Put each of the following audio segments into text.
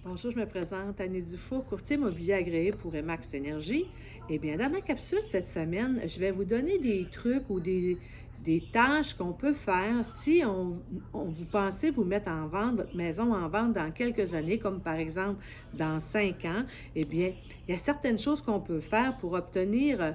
Bonjour, je me présente Annie Dufour, courtier immobilier agréé pour Remax Énergie. Eh bien, dans ma capsule cette semaine, je vais vous donner des trucs ou des tâches qu'on peut faire si vous pensez vous mettre en vente, votre maison en vente dans quelques années, comme par exemple dans 5 ans. Eh bien, il y a certaines choses qu'on peut faire pour obtenir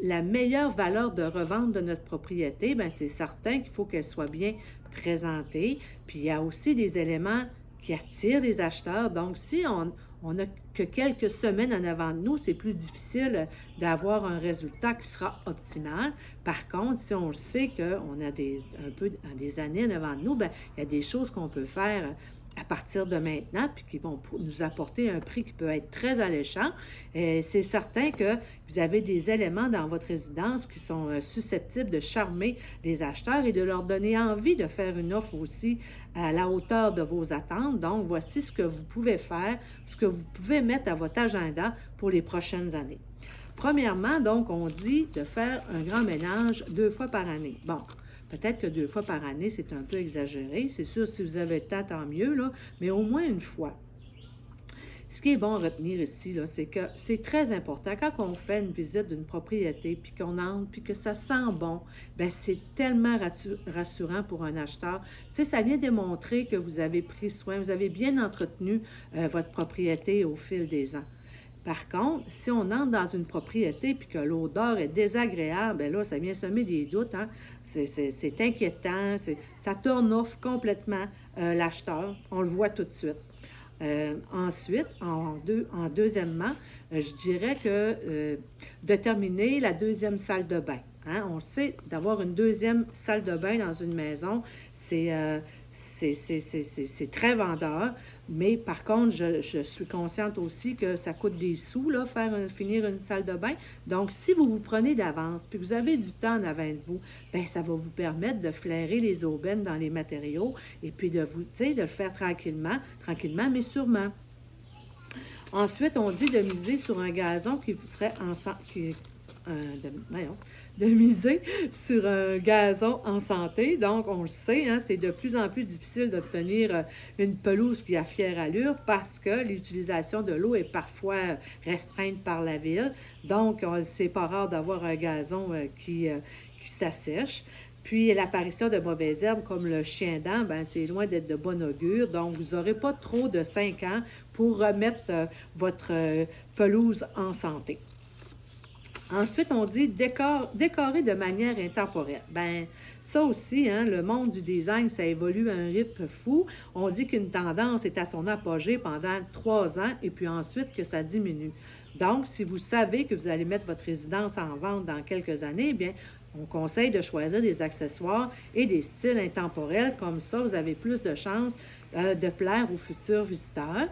la meilleure valeur de revente de notre propriété. Bien, c'est certain qu'il faut qu'elle soit bien présentée. Puis, il y a aussi des éléments qui attire les acheteurs. Donc, si on n'a que quelques semaines en avant de nous, c'est plus difficile d'avoir un résultat qui sera optimal. Par contre, si on le sait qu'on a un peu des années en avant de nous, bien, il y a des choses qu'on peut faire à partir de maintenant, puis qui vont nous apporter un prix qui peut être très alléchant. C'est certain que vous avez des éléments dans votre résidence qui sont susceptibles de charmer les acheteurs et de leur donner envie de faire une offre aussi à la hauteur de vos attentes. Donc, voici ce que vous pouvez faire, ce que vous pouvez mettre à votre agenda pour les prochaines années. Premièrement, donc, on dit de faire un grand ménage 2 fois par année. Bon, peut-être que 2 fois par année, c'est un peu exagéré. C'est sûr, si vous avez le temps, tant mieux, là, mais au moins une fois. Ce qui est bon à retenir ici, là, c'est que c'est très important. Quand on fait une visite d'une propriété, puis qu'on entre, puis que ça sent bon, bien, c'est tellement rassurant pour un acheteur. Tu sais, ça vient démontrer que vous avez pris soin, vous avez bien entretenu votre propriété au fil des ans. Par contre, si on entre dans une propriété puis que l'odeur est désagréable, bien là, ça vient semer des doutes. Hein? C'est inquiétant, ça turn off complètement l'acheteur. On le voit tout de suite. Ensuite, deuxièmement, je dirais que déterminer la deuxième salle de bain. Hein? On sait d'avoir une deuxième salle de bain dans une maison, c'est très vendeur, mais par contre, je suis consciente aussi que ça coûte des sous, là, finir une salle de bain. Donc, si vous vous prenez d'avance, puis vous avez du temps en avant de vous, bien, ça va vous permettre de flairer les aubaines dans les matériaux et puis de le faire tranquillement, mais sûrement. Ensuite, on dit de miser sur un gazon qui vous serait de miser sur un gazon en santé. Donc, on le sait, hein, c'est de plus en plus difficile d'obtenir une pelouse qui a fière allure parce que l'utilisation de l'eau est parfois restreinte par la ville. Donc, c'est pas rare d'avoir un gazon qui s'assèche. Puis, l'apparition de mauvaises herbes comme le chien-dent, ben, c'est loin d'être de bon augure. Donc, vous n'aurez pas trop de 5 ans pour remettre votre pelouse en santé. Ensuite, on dit décorer de manière intemporelle. Ben, ça aussi, hein, le monde du design, ça évolue à un rythme fou. On dit qu'une tendance est à son apogée pendant 3 ans et puis ensuite que ça diminue. Donc, si vous savez que vous allez mettre votre résidence en vente dans quelques années, bien, on conseille de choisir des accessoires et des styles intemporels. Comme ça, vous avez plus de chances de plaire aux futurs visiteurs.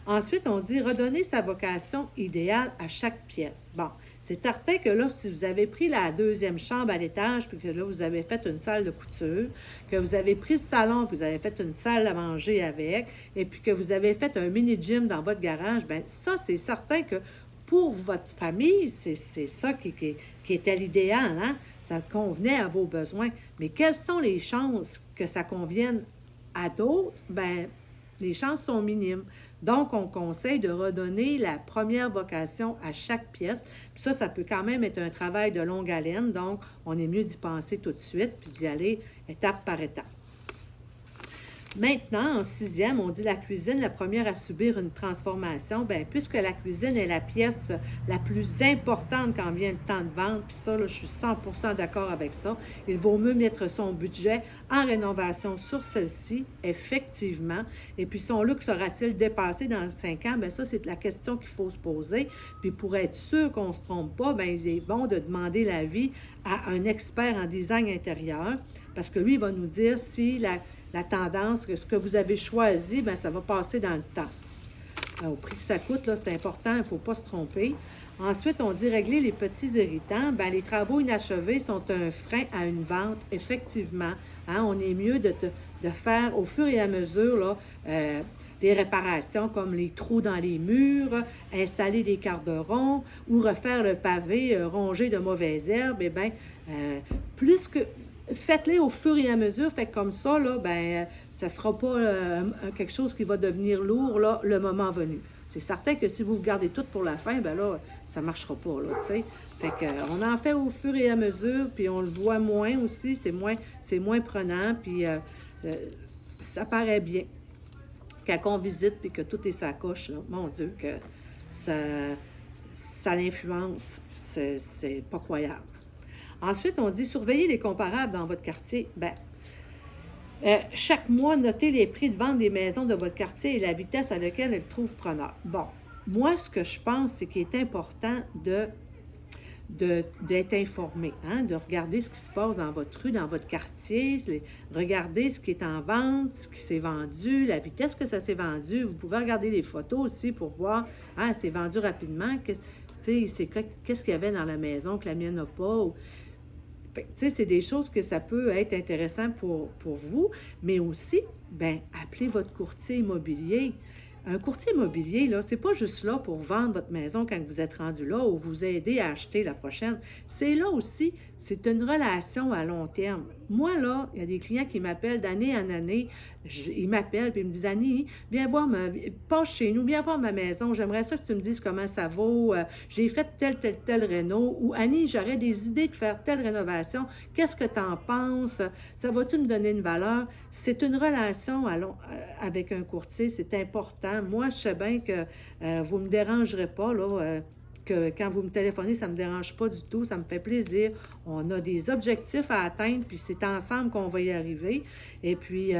Ensuite, on dit redonner sa vocation idéale à chaque pièce. Bon, c'est certain que là, si vous avez pris la deuxième chambre à l'étage, puis que là, vous avez fait une salle de couture, que vous avez pris le salon, puis vous avez fait une salle à manger avec, et puis que vous avez fait un mini-gym dans votre garage, bien, ça, c'est certain que pour votre famille, c'est ça qui était l'idéal, hein? Ça convenait à vos besoins. Mais quelles sont les chances que ça convienne à d'autres? Bien, les chances sont minimes. Donc, on conseille de redonner la première vocation à chaque pièce. Puis ça peut quand même être un travail de longue haleine. Donc, on est mieux d'y penser tout de suite puis d'y aller étape par étape. Maintenant, en 6e, on dit la cuisine, la première à subir une transformation. Bien, puisque la cuisine est la pièce la plus importante quand vient le temps de vente, puis ça, là, je suis 100% d'accord avec ça, il vaut mieux mettre son budget en rénovation sur celle-ci, effectivement. Et puis, son look sera-t-il dépassé dans 5 ans? Bien, ça, c'est la question qu'il faut se poser. Puis, pour être sûr qu'on ne se trompe pas, bien, il est bon de demander l'avis à un expert en design intérieur, parce que lui, il va nous dire si la tendance, que ce que vous avez choisi, bien, ça va passer dans le temps. Au prix que ça coûte, là, c'est important, il ne faut pas se tromper. Ensuite, on dit régler les petits irritants. Bien, les travaux inachevés sont un frein à une vente, effectivement. Hein, on est mieux de faire au fur et à mesure là, des réparations comme les trous dans les murs, installer des carderons ou refaire le pavé rongé de mauvaises herbes. Eh bien, plus que faites-les au fur et à mesure, fait que comme ça, là, ben, ça sera pas quelque chose qui va devenir lourd, là, le moment venu. C'est certain que si vous gardez tout pour la fin, ben là, ça marchera pas, là, tu sais. Fait que, on en fait au fur et à mesure, puis on le voit moins aussi, c'est moins prenant, puis euh, ça paraît bien. Quand on visite, puis que tout est sa coche, là, mon Dieu, que ça, ça l'influence. C'est pas croyable. Ensuite, on dit surveillez les comparables dans votre quartier. Ben, chaque mois, notez les prix de vente des maisons de votre quartier et la vitesse à laquelle elles trouvent preneur. Bon, moi, ce que je pense, c'est qu'il est important d'être informé, hein, de regarder ce qui se passe dans votre rue, dans votre quartier, regarder ce qui est en vente, ce qui s'est vendu, la vitesse que ça s'est vendu. Vous pouvez regarder les photos aussi pour voir, ah, c'est vendu rapidement, qu'est-ce qu'il y avait dans la maison que la mienne n'a pas. Tu sais, c'est des choses que ça peut être intéressant pour vous, mais aussi, ben appelez votre courtier immobilier. Un courtier immobilier, là, c'est pas juste là pour vendre votre maison quand vous êtes rendu là ou vous aider à acheter la prochaine. C'est là aussi, c'est une relation à long terme. Moi, là, il y a des clients qui m'appellent d'année en année. Ils m'appellent et ils me disent, Annie, passe chez nous, viens voir ma maison. J'aimerais ça que tu me dises comment ça vaut. J'ai fait tel réno. Ou Annie, j'aurais des idées de faire telle rénovation. Qu'est-ce que tu en penses? Ça va-tu me donner une valeur? C'est une relation avec un courtier, c'est important. Moi, je sais bien que vous ne me dérangerez pas, là. Que quand vous me téléphonez, ça ne me dérange pas du tout, ça me fait plaisir. On a des objectifs à atteindre, puis c'est ensemble qu'on va y arriver. Et puis,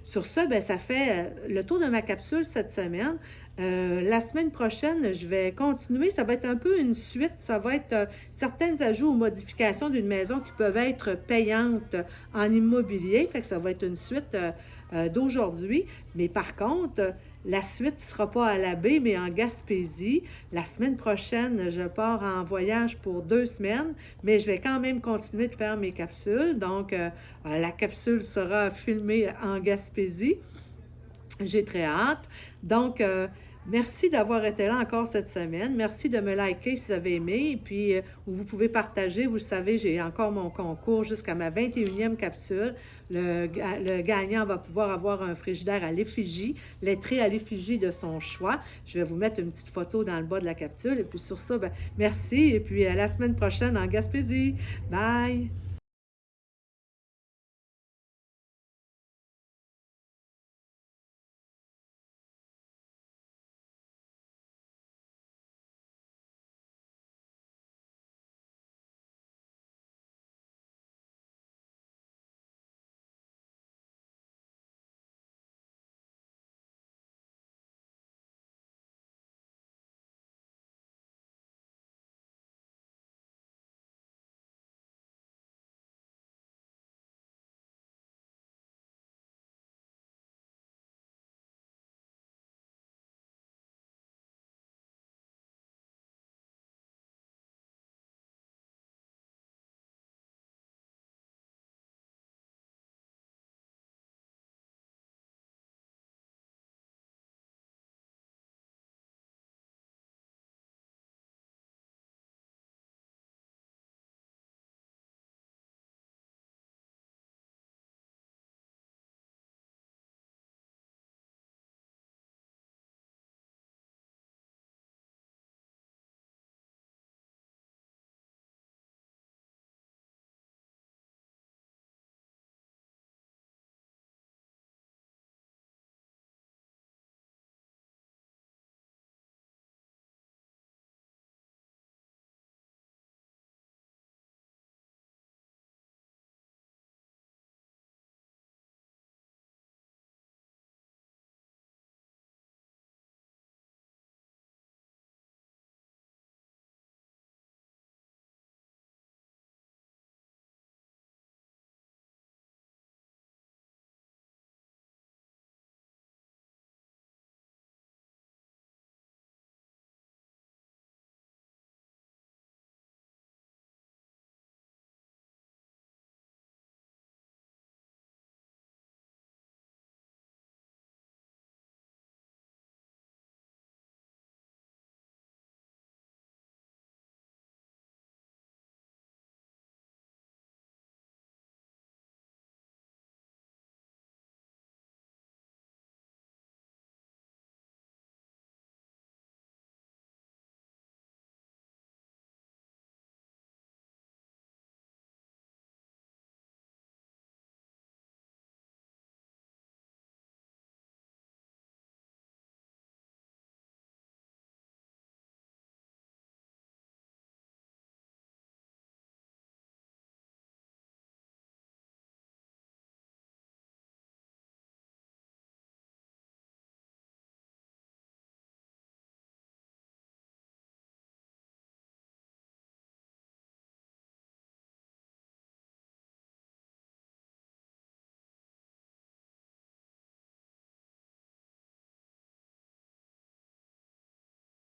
sur ça, ben, ça fait le tour de ma capsule cette semaine. La semaine prochaine, je vais continuer. Ça va être un peu une suite. Ça va être certains ajouts ou modifications d'une maison qui peuvent être payantes en immobilier. Fait que ça va être une suite d'aujourd'hui. Mais par contre, la suite ne sera pas à la baie, mais en Gaspésie. La semaine prochaine, je pars en voyage pour 2 semaines, mais je vais quand même continuer de faire mes capsules. Donc, la capsule sera filmée en Gaspésie. J'ai très hâte. Donc, merci d'avoir été là encore cette semaine. Merci de me liker si vous avez aimé. Et puis, vous pouvez partager. Vous le savez, j'ai encore mon concours jusqu'à ma 21e capsule. Le gagnant va pouvoir avoir un frigidaire à l'effigie, lettré à l'effigie de son choix. Je vais vous mettre une petite photo dans le bas de la capsule. Et puis, sur ça, ben, merci. Et puis, à la semaine prochaine en Gaspésie. Bye!